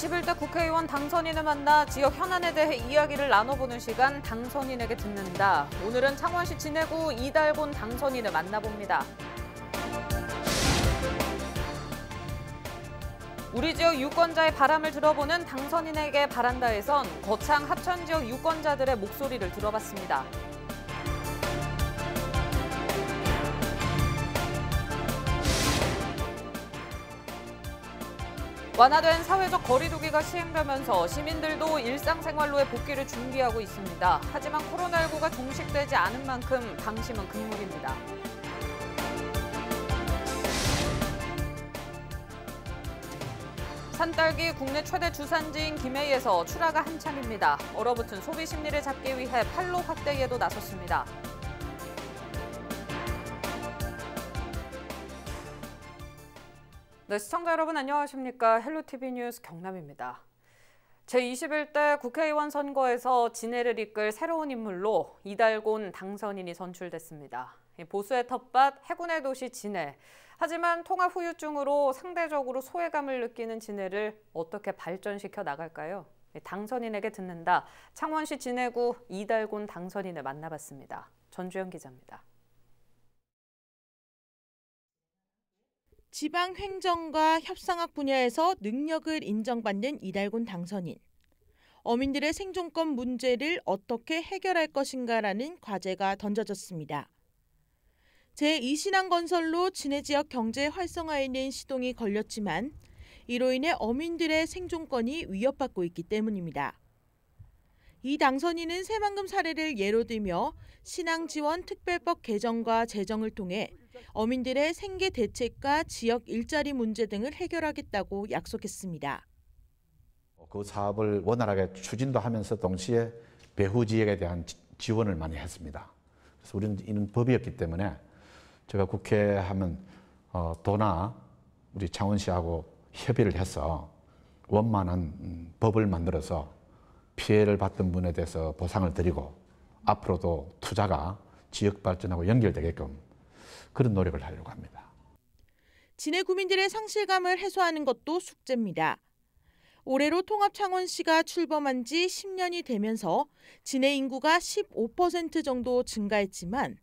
21대 국회의원 당선인을 만나 지역 현안에 대해 이야기를 나눠보는 시간 당선인에게 듣는다. 오늘은 창원시 진해구 이달곤 당선인을 만나봅니다. 우리 지역 유권자의 바람을 들어보는 당선인에게 바란다에선 거창 합천 지역 유권자들의 목소리를 들어봤습니다. 완화된 사회적 거리두기가 시행되면서 시민들도 일상생활로의 복귀를 준비하고 있습니다. 하지만 코로나19가 종식되지 않은 만큼 방심은 금물입니다. 산딸기 국내 최대 주산지인 김해에서 출하가 한창입니다. 얼어붙은 소비 심리를 잡기 위해 판로 확대에도 나섰습니다. 네, 시청자 여러분 안녕하십니까? 헬로티비 뉴스 경남입니다. 제21대 국회의원 선거에서 진해를 이끌 새로운 인물로 이달곤 당선인이 선출됐습니다. 보수의 텃밭, 해군의 도시 진해. 하지만 통합 후유증으로 상대적으로 소외감을 느끼는 진해를 어떻게 발전시켜 나갈까요? 당선인에게 듣는다. 창원시 진해구 이달곤 당선인을 만나봤습니다. 전주현 기자입니다. 지방 행정과 협상학 분야에서 능력을 인정받는 이달곤 당선인. 어민들의 생존권 문제를 어떻게 해결할 것인가라는 과제가 던져졌습니다. 제2신항건설로 진해 지역 경제 활성화에는 시동이 걸렸지만 이로 인해 어민들의 생존권이 위협받고 있기 때문입니다. 이 당선인은 새만금 사례를 예로 들며 신항지원특별법 개정과 제정을 통해 어민들의 생계 대책과 지역 일자리 문제 등을 해결하겠다고 약속했습니다. 그 사업을 원활하게 추진도 하면서 동시에 배후 지역에 대한 지원을 많이 했습니다. 그래서 우리는 이는 법이었기 때문에 제가 국회 하면 도나 우리 창원시하고 협의를 해서 원만한 법을 만들어서 피해를 봤던 분에 대해서 보상을 드리고 앞으로도 투자가 지역 발전하고 연결되게끔 그런 노력을 하려고 합니다. 진해 구민들의 상실감을 해소하는 것도 숙제입니다. 올해로 통합 창원시가 출범한 지 10년이 되면서 진해 인구가 15% 정도 증가했지만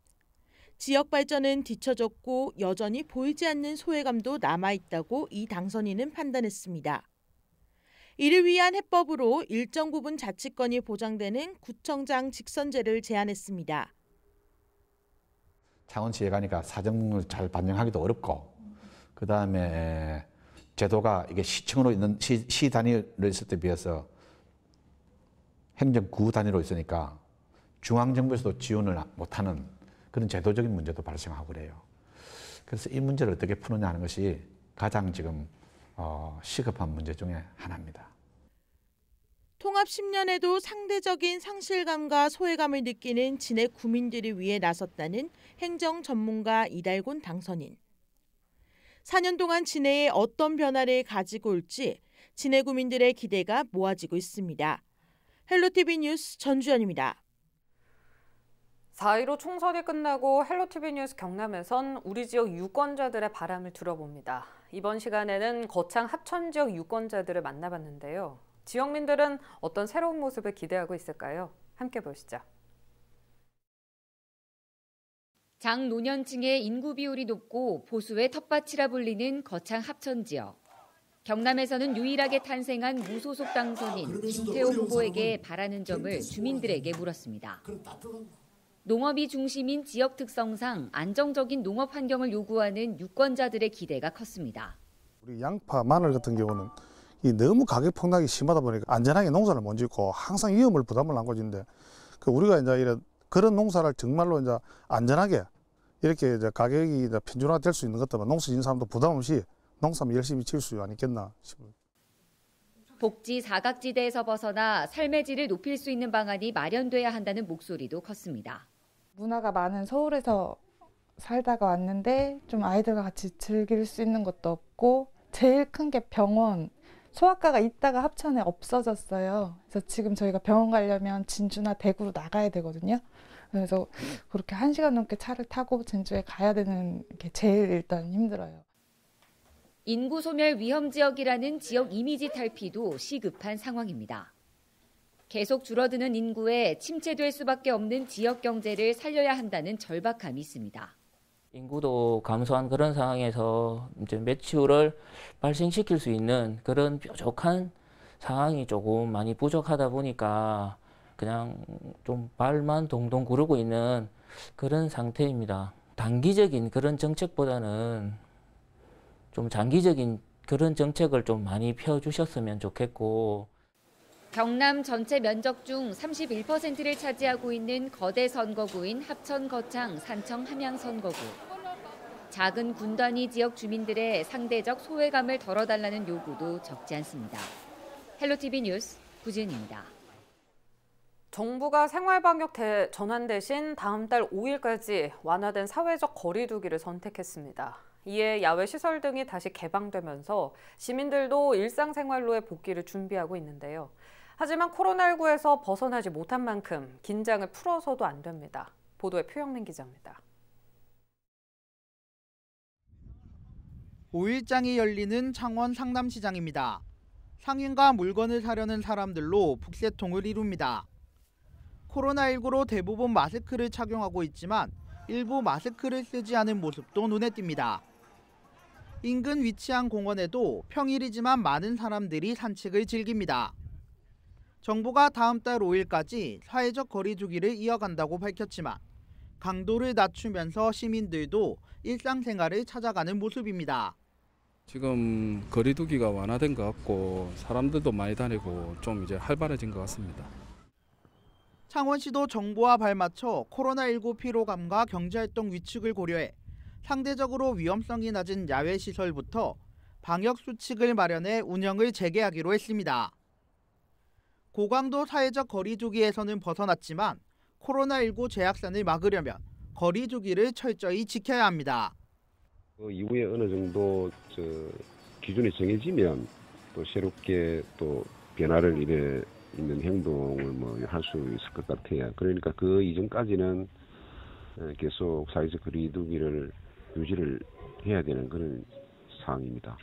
지역 발전은 뒤처졌고 여전히 보이지 않는 소외감도 남아있다고 이 당선인은 판단했습니다. 이를 위한 해법으로 일정 부분 자치권이 보장되는 구청장 직선제를 제안했습니다. 창원시에 가니까 사정을 잘 반영하기도 어렵고 그다음에 제도가 이게 시청으로 있는 시 단위로 있을 때 비해서 행정구 단위로 있으니까 중앙정부에서도 지원을 못하는 그런 제도적인 문제도 발생하고 그래요. 그래서 이 문제를 어떻게 푸느냐 하는 것이 가장 지금 시급한 문제 중에 하나입니다. 통합 10년에도 상대적인 상실감과 소외감을 느끼는 진해 구민들을 위해 나섰다는 행정 전문가 이달곤 당선인. 4년 동안 진해에 어떤 변화를 가지고 올지 진해 구민들의 기대가 모아지고 있습니다. 헬로티비 뉴스 전주현입니다. 4.15 총선이 끝나고 헬로티비 뉴스 경남에선 우리 지역 유권자들의 바람을 들어봅니다. 이번 시간에는 거창 합천 지역 유권자들을 만나봤는데요. 지역민들은 어떤 새로운 모습을 기대하고 있을까요? 함께 보시죠. 장노년층의 인구 비율이 높고 보수의 텃밭이라 불리는 거창 합천 지역. 경남에서는 유일하게 탄생한 무소속 당선인 김태호 후보에게 바라는 점을 주민들에게 물었습니다. 농업이 중심인 지역 특성상 안정적인 농업 환경을 요구하는 유권자들의 기대가 컸습니다. 우리 양파, 마늘 같은 경우는 너무 가격 폭락이 심하다 보니까 안전하게 농사를 못 짓고 항상 위험을 부담을 안고 있는데 우리가 이제 그런 농사를 정말로 이제 안전하게 이렇게 이제 가격이 이제 평준화될 수 있는 것 때문에 농사 짓는 사람도 부담 없이 농사만 열심히 지을 수 아니겠나 싶습니다. 복지 사각지대에서 벗어나 삶의 질을 높일 수 있는 방안이 마련돼야 한다는 목소리도 컸습니다. 문화가 많은 서울에서 살다가 왔는데 좀 아이들과 같이 즐길 수 있는 것도 없고 제일 큰 게 병원. 소아과가 있다가 합천에 없어졌어요. 그래서 지금 저희가 병원 가려면 진주나 대구로 나가야 되거든요. 그래서 그렇게 1시간 넘게 차를 타고 진주에 가야 되는 게 제일 일단 힘들어요. 인구 소멸 위험 지역이라는 지역 이미지 탈피도 시급한 상황입니다. 계속 줄어드는 인구에 침체될 수밖에 없는 지역 경제를 살려야 한다는 절박함이 있습니다. 인구도 감소한 그런 상황에서 이제 매출을 발생시킬 수 있는 그런 뾰족한 상황이 조금 많이 부족하다 보니까 그냥 좀 발만 동동 구르고 있는 그런 상태입니다. 단기적인 그런 정책보다는 좀 장기적인 그런 정책을 좀 많이 펴주셨으면 좋겠고. 경남 전체 면적 중 31%를 차지하고 있는 거대 선거구인 합천, 거창, 산청, 함양 선거구. 작은 군단위 지역 주민들의 상대적 소외감을 덜어달라는 요구도 적지 않습니다. 헬로티비 뉴스 구지은입니다. 정부가 생활방역 전환 대신 다음 달 5일까지 완화된 사회적 거리 두기를 선택했습니다. 이에 야외 시설 등이 다시 개방되면서 시민들도 일상생활로의 복귀를 준비하고 있는데요. 하지만 코로나19에서 벗어나지 못한 만큼 긴장을 풀어서도 안 됩니다. 보도에 표영민 기자입니다. 5일장이 열리는 창원 상담시장입니다. 상인과 물건을 사려는 사람들로 북새통을 이룹니다. 코로나19로 대부분 마스크를 착용하고 있지만 일부 마스크를 쓰지 않은 모습도 눈에 띕니다. 인근 위치한 공원에도 평일이지만 많은 사람들이 산책을 즐깁니다. 정부가 다음 달 5일까지 사회적 거리 두기를 이어간다고 밝혔지만 강도를 낮추면서 시민들도 일상생활을 찾아가는 모습입니다. 지금 거리 두기가 완화된 것 같고 사람들도 많이 다니고 좀 이제 활발해진 것 같습니다. 창원시도 정부와 발맞춰 코로나19 피로감과 경제활동 위축을 고려해 상대적으로 위험성이 낮은 야외 시설부터 방역 수칙을 마련해 운영을 재개하기로 했습니다. 고강도 사회적 거리 두기에서는 벗어났지만 코로나19 재확산을 막으려면 거리 두기를 철저히 지켜야 합니다. 이후에 어느 정도 기준이 정해지면 또 새롭게 또 변화를 있는 행동을 할 수 있을 것 같아요. 그러니까 그 이전까지는 계속 사회적 거리 두기를 유지를 해야 되는 그런 상황입니다.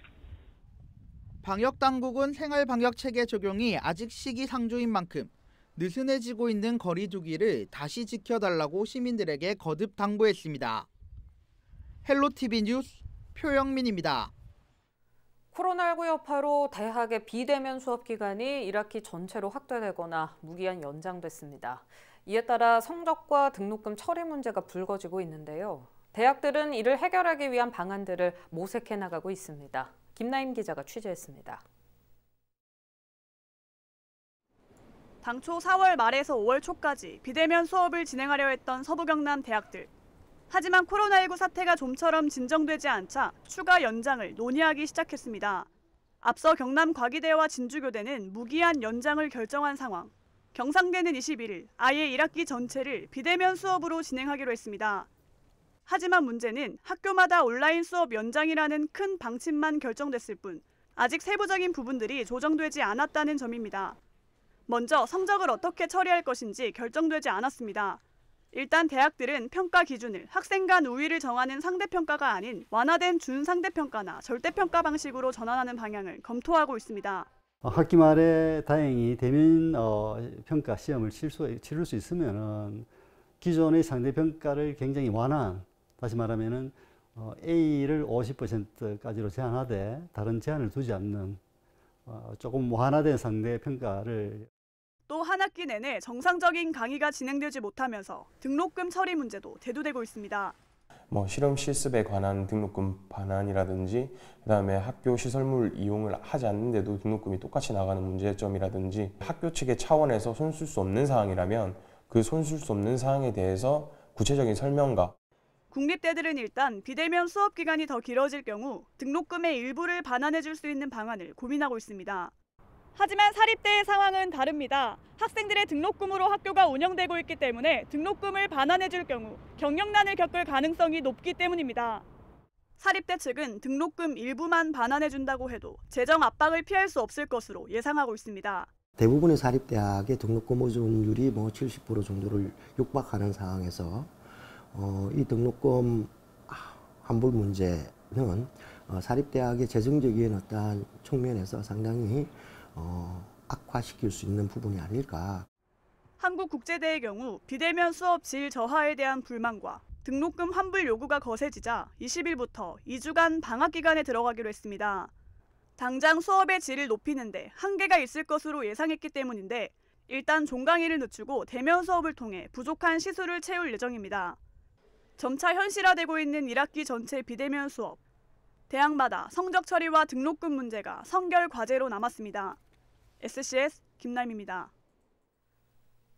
방역당국은 생활방역체계 적용이 아직 시기상조인 만큼 느슨해지고 있는 거리 두기를 다시 지켜달라고 시민들에게 거듭 당부했습니다. 헬로티비 뉴스 표영민입니다. 코로나19 여파로 대학의 비대면 수업 기간이 1학기 전체로 확대되거나 무기한 연장됐습니다. 이에 따라 성적과 등록금 처리 문제가 불거지고 있는데요. 대학들은 이를 해결하기 위한 방안들을 모색해 나가고 있습니다. 김나임 기자가 취재했습니다. 당초 4월 말에서 5월 초까지 비대면 수업을 진행하려 했던 서부 경남 대학들. 하지만 코로나19 사태가 좀처럼 진정되지 않자 추가 연장을 논의하기 시작했습니다. 앞서 경남 과기대와 진주교대는 무기한 연장을 결정한 상황. 경상대는 21일 아예 1학기 전체를 비대면 수업으로 진행하기로 했습니다. 하지만 문제는 학교마다 온라인 수업 연장이라는 큰 방침만 결정됐을 뿐 아직 세부적인 부분들이 조정되지 않았다는 점입니다. 먼저 성적을 어떻게 처리할 것인지 결정되지 않았습니다. 일단 대학들은 평가 기준을 학생 간 우위를 정하는 상대평가가 아닌 완화된 준상대평가나 절대평가 방식으로 전환하는 방향을 검토하고 있습니다. 학기 말에 다행히 대면 평가 시험을 치를 수 있으면 기존의 상대평가를 굉장히 완화한, 다시 말하면 A를 50%까지로 제한하되 다른 제한을 두지 않는 조금 완화된 상대평가를. 또 한 학기 내내 정상적인 강의가 진행되지 못하면서 등록금 처리 문제도 대두되고 있습니다. 실험 실습에 관한 등록금 반환이라든지 그다음에 학교 시설물 이용을 하지 않는데도 등록금이 똑같이 나가는 문제점이라든지 학교 측의 차원에서 손쓸 수 없는 사항이라면 그 손쓸 수 없는 사항에 대해서 구체적인 설명과 국립대들은 일단 비대면 수업 기간이 더 길어질 경우 등록금의 일부를 반환해 줄 수 있는 방안을 고민하고 있습니다. 하지만 사립대의 상황은 다릅니다. 학생들의 등록금으로 학교가 운영되고 있기 때문에 등록금을 반환해 줄 경우 경영난을 겪을 가능성이 높기 때문입니다. 사립대 측은 등록금 일부만 반환해 준다고 해도 재정 압박을 피할 수 없을 것으로 예상하고 있습니다. 대부분의 사립대학의 등록금 보증률이 70% 정도를 육박하는 상황에서 이 등록금 환불 문제는 사립대학의 재정적인 어떠한 측면에서 상당히 악화시킬 수 있는 부분이 아닐까. 한국국제대의 경우 비대면 수업 질 저하에 대한 불만과 등록금 환불 요구가 거세지자 20일부터 2주간 방학 기간에 들어가기로 했습니다. 당장 수업의 질을 높이는데 한계가 있을 것으로 예상했기 때문인데 일단 종강일을 늦추고 대면 수업을 통해 부족한 시수를 채울 예정입니다. 점차 현실화되고 있는 1학기 전체 비대면 수업. 대학마다 성적 처리와 등록금 문제가 선결 과제로 남았습니다. SCS 김남입니다.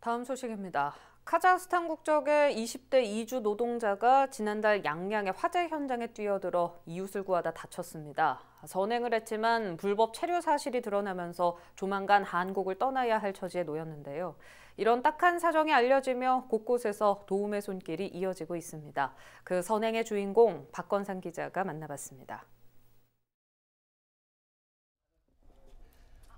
다음 소식입니다. 카자흐스탄 국적의 20대 이주 노동자가 지난달 양양의 화재 현장에 뛰어들어 이웃을 구하다 다쳤습니다. 선행을 했지만 불법 체류 사실이 드러나면서 조만간 한국을 떠나야 할 처지에 놓였는데요. 이런 딱한 사정이 알려지며 곳곳에서 도움의 손길이 이어지고 있습니다. 그 선행의 주인공 박건상 기자가 만나봤습니다.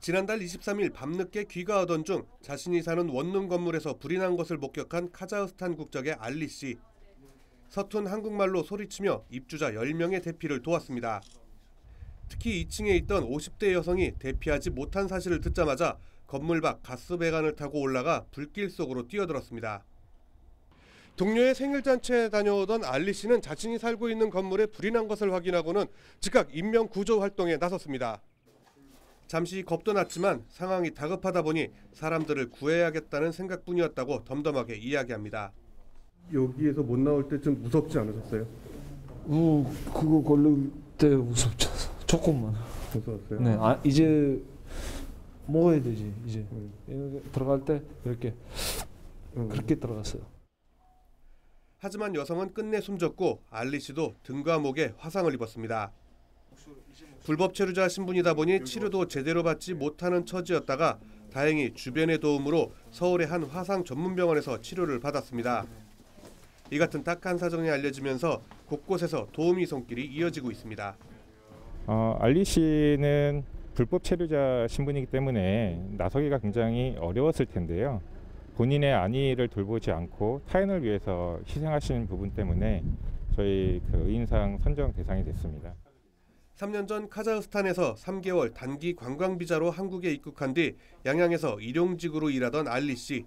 지난달 23일 밤늦게 귀가하던 중 자신이 사는 원룸 건물에서 불이 난 것을 목격한 카자흐스탄 국적의 알리 씨. 서툰 한국말로 소리치며 입주자 10명의 대피를 도왔습니다. 특히 2층에 있던 50대 여성이 대피하지 못한 사실을 듣자마자 건물 밖 가스 배관을 타고 올라가 불길 속으로 뛰어들었습니다. 동료의 생일잔치에 다녀오던 알리 씨는 자신이 살고 있는 건물에 불이 난 것을 확인하고는 즉각 인명 구조 활동에 나섰습니다. 잠시 겁도 났지만 상황이 다급하다 보니 사람들을 구해야겠다는 생각뿐이었다고 덤덤하게 이야기합니다. 여기에서 못 나올 때 좀 무섭지 않으셨어요? 그거 걸릴 때 무섭죠. 조금만. 무서웠어요? 네, 이제 먹어야 되지. 이제 들어갈 때 이렇게 그렇게 들어갔어요. 하지만 여성은 끝내 숨졌고 알리 씨도 등과 목에 화상을 입었습니다. 불법 체류자 신분이다 보니 치료도 제대로 받지 못하는 처지였다가 다행히 주변의 도움으로 서울의 한 화상 전문병원에서 치료를 받았습니다. 이 같은 딱한 사정이 알려지면서 곳곳에서 도움의 손길이 이어지고 있습니다. 알리 씨는 불법 체류자 신분이기 때문에 나서기가 굉장히 어려웠을 텐데요. 본인의 안위를 돌보지 않고 타인을 위해서 희생하시는 부분 때문에 저희 의인상 선정 대상이 됐습니다. 3년 전 카자흐스탄에서 3개월 단기 관광 비자로 한국에 입국한 뒤 양양에서 일용직으로 일하던 알리 씨.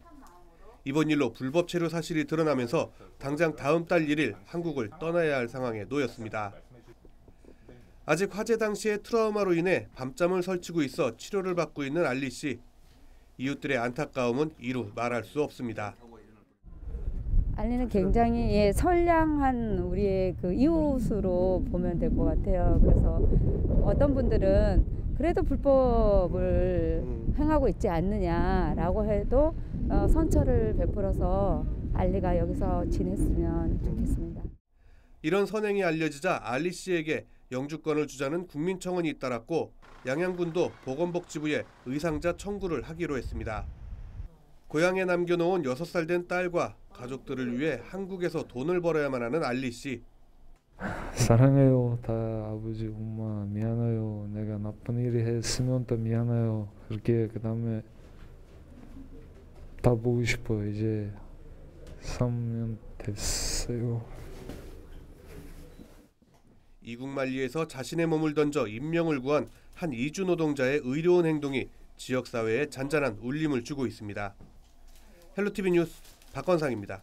이번 일로 불법 체류 사실이 드러나면서 당장 다음 달 1일 한국을 떠나야 할 상황에 놓였습니다. 아직 화재 당시의 트라우마로 인해 밤잠을 설치고 있어 치료를 받고 있는 알리 씨. 이웃들의 안타까움은 이루 말할 수 없습니다. 알리는 굉장히 선량한 우리의 그 이웃으로 보면 될 것 같아요. 그래서 어떤 분들은 그래도 불법을 행하고 있지 않느냐라고 해도 선처를 베풀어서 알리가 여기서 지냈으면 좋겠습니다. 이런 선행이 알려지자 알리 씨에게 영주권을 주자는 국민청원이 잇따랐고 양양군도 보건복지부에 의상자 청구를 하기로 했습니다. 고향에 남겨놓은 6살 된 딸과 가족들을 위해 한국에서 돈을 벌어야만 하는 알리 씨. 사랑해요. 다 아버지, 엄마 미안해요. 내가 나쁜 일이 했으면 또 미안해요. 그렇게 그다음에 다 보고 싶어요. 이제 3년 됐어요. 이국만리에서 자신의 몸을 던져 인명을 구한 한 이주 노동자의 의로운 행동이 지역사회에 잔잔한 울림을 주고 있습니다. 헬로티비 뉴스 박건상입니다.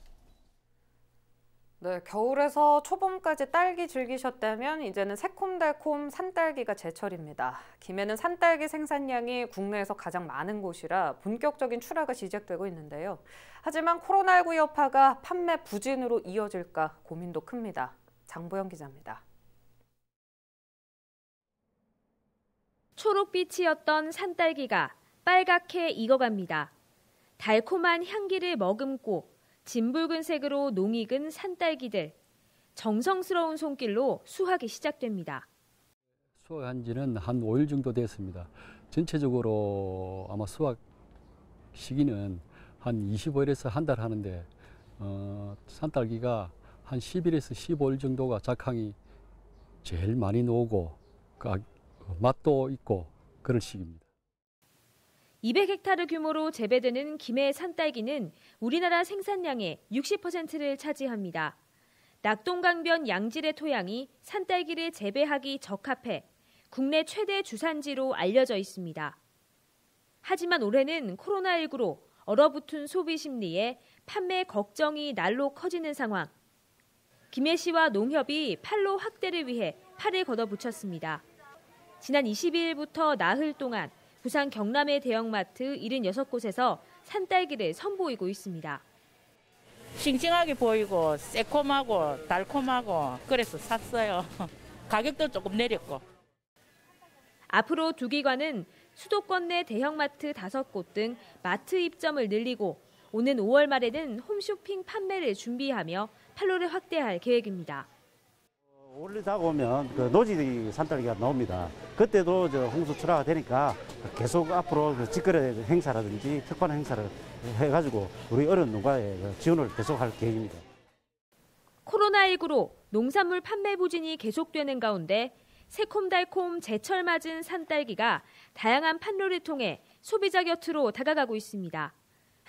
네, 겨울에서 초봄까지 딸기 즐기셨다면 이제는 새콤달콤 산딸기가 제철입니다. 김해는 산딸기 생산량이 국내에서 가장 많은 곳이라 본격적인 출하가 시작되고 있는데요. 하지만 코로나19 여파가 판매 부진으로 이어질까 고민도 큽니다. 장보영 기자입니다. 초록빛이었던 산딸기가 빨갛게 익어갑니다. 달콤한 향기를 머금고 진붉은색으로 농익은 산딸기들. 정성스러운 손길로 수확이 시작됩니다. 수확한 지는 한 5일 정도 됐습니다. 전체적으로 아마 수확 시기는 한 25일에서 한 달 하는데 산딸기가 한 10일에서 15일 정도가 작황이 제일 많이 나오고 맛도 있고 그런 시기입니다. 200헥타르 규모로 재배되는 김해 산딸기는 우리나라 생산량의 60%를 차지합니다. 낙동강변 양질의 토양이 산딸기를 재배하기 적합해 국내 최대 주산지로 알려져 있습니다. 하지만 올해는 코로나19로 얼어붙은 소비 심리에 판매 걱정이 날로 커지는 상황. 김해시와 농협이 판로 확대를 위해 팔을 걷어붙였습니다. 지난 22일부터 나흘 동안 부산 경남의 대형마트 76곳에서 산딸기를 선보이고 있습니다. 싱싱하게 보이고 새콤하고 달콤하고 그래서 샀어요. 가격도 조금 내렸고. 앞으로 두 기관은 수도권 내 대형마트 5곳 등 마트 입점을 늘리고 오는 5월 말에는 홈쇼핑 판매를 준비하며 판로를 확대할 계획입니다. 올해 다 오면 그 노지 산딸기가 나옵니다. 그때도 홍수 출하가 되니까 계속 앞으로 직거래 행사라든지 특판 행사를 해가지고 우리 어려운 농가에 지원을 계속할 계획입니다. 코로나19로 농산물 판매 부진이 계속되는 가운데 새콤달콤 제철 맞은 산딸기가 다양한 판로를 통해 소비자 곁으로 다가가고 있습니다.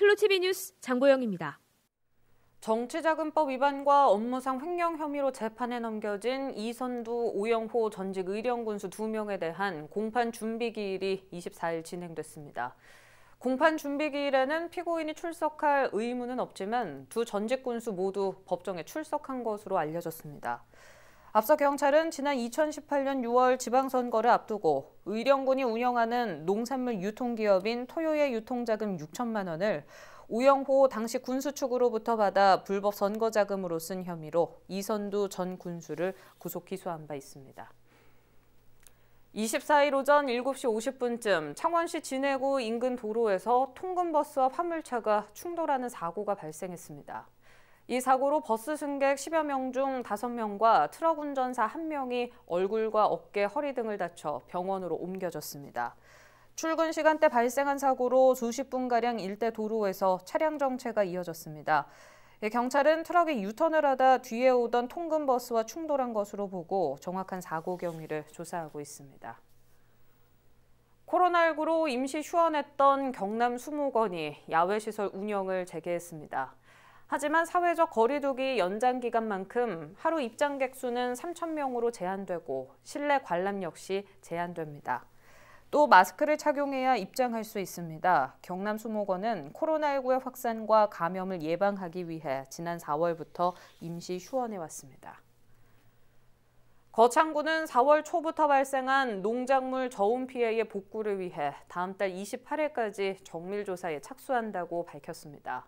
헬로티비 뉴스 장보영입니다. 정치자금법 위반과 업무상 횡령 혐의로 재판에 넘겨진 이선두, 오영호 전직 의령군수 2명에 대한 공판 준비기일이 24일 진행됐습니다. 공판 준비기일에는 피고인이 출석할 의무는 없지만 두 전직 군수 모두 법정에 출석한 것으로 알려졌습니다. 앞서 경찰은 지난 2018년 6월 지방선거를 앞두고 의령군이 운영하는 농산물 유통기업인 토요의 유통자금 6천만 원을 오영호 당시 군수 측으로부터 받아 불법 선거자금으로 쓴 혐의로 이선두 전 군수를 구속 기소한 바 있습니다. 24일 오전 7시 50분쯤 창원시 진해구 인근 도로에서 통근버스와 화물차가 충돌하는 사고가 발생했습니다. 이 사고로 버스 승객 10여 명 중 5명과 트럭 운전사 1명이 얼굴과 어깨, 허리 등을 다쳐 병원으로 옮겨졌습니다. 출근 시간대 발생한 사고로 수십 분가량 일대 도로에서 차량 정체가 이어졌습니다. 경찰은 트럭이 유턴을 하다 뒤에 오던 통근버스와 충돌한 것으로 보고 정확한 사고 경위를 조사하고 있습니다. 코로나19로 임시 휴원했던 경남 수목원이 야외시설 운영을 재개했습니다. 하지만 사회적 거리두기 연장 기간만큼 하루 입장객 수는 3,000명으로 제한되고 실내 관람 역시 제한됩니다. 또 마스크를 착용해야 입장할 수 있습니다. 경남 수목원은 코로나19의 확산과 감염을 예방하기 위해 지난 4월부터 임시 휴원해 왔습니다. 거창군은 4월 초부터 발생한 농작물 저온 피해의 복구를 위해 다음 달 28일까지 정밀조사에 착수한다고 밝혔습니다.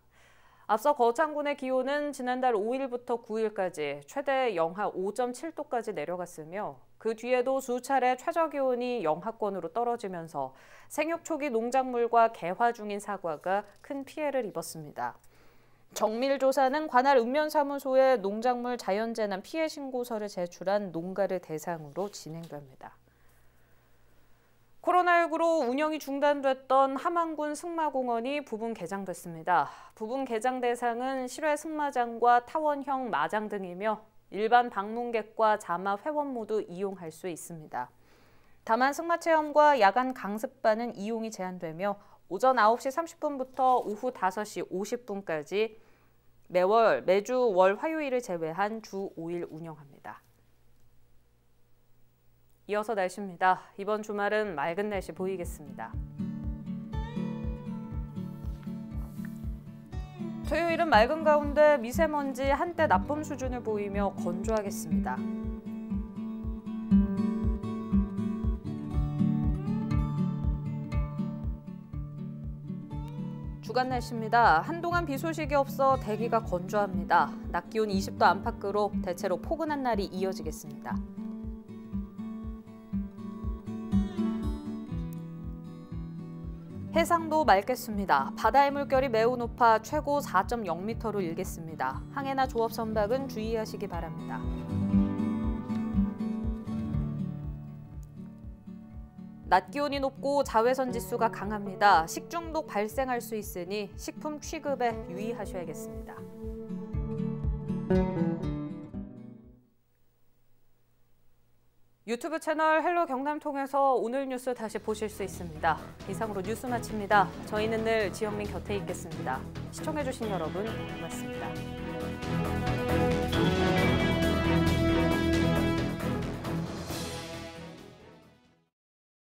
앞서 거창군의 기온은 지난달 5일부터 9일까지 최대 영하 5.7도까지 내려갔으며 그 뒤에도 수차례 최저기온이 영하권으로 떨어지면서 생육 초기 농작물과 개화 중인 사과가 큰 피해를 입었습니다. 정밀조사는 관할 읍면사무소에 농작물 자연재난 피해 신고서를 제출한 농가를 대상으로 진행됩니다. 코로나19로 운영이 중단됐던 함안군 승마공원이 부분 개장됐습니다. 부분 개장 대상은 실외 승마장과 타원형 마장 등이며 일반 방문객과 자마 회원 모두 이용할 수 있습니다. 다만 승마체험과 야간 강습반은 이용이 제한되며 오전 9시 30분부터 오후 5시 50분까지 매주 월 화요일을 제외한 주 5일 운영합니다. 이어서 날씨입니다. 이번 주말은 맑은 날씨 보이겠습니다. 토요일은 맑은 가운데 미세먼지 한때 나쁨 수준을 보이며 건조하겠습니다. 주간 날씨입니다. 한동안 비 소식이 없어 대기가 건조합니다. 낮 기온 20도 안팎으로 대체로 포근한 날이 이어지겠습니다. 해상도 맑겠습니다. 바다의 물결이 매우 높아 최고 4.0m로 일겠습니다. 항해나 조업 선박은 주의하시기 바랍니다. 낮 기온이 높고 자외선 지수가 강합니다. 식중독 발생할 수 있으니 식품 취급에 유의하셔야겠습니다. 유튜브 채널 헬로 경남 통해서 오늘 뉴스 다시 보실 수 있습니다. 이상으로 뉴스 마칩니다. 저희는 늘 지영민 곁에 있겠습니다. 시청해주신 여러분 고맙습니다.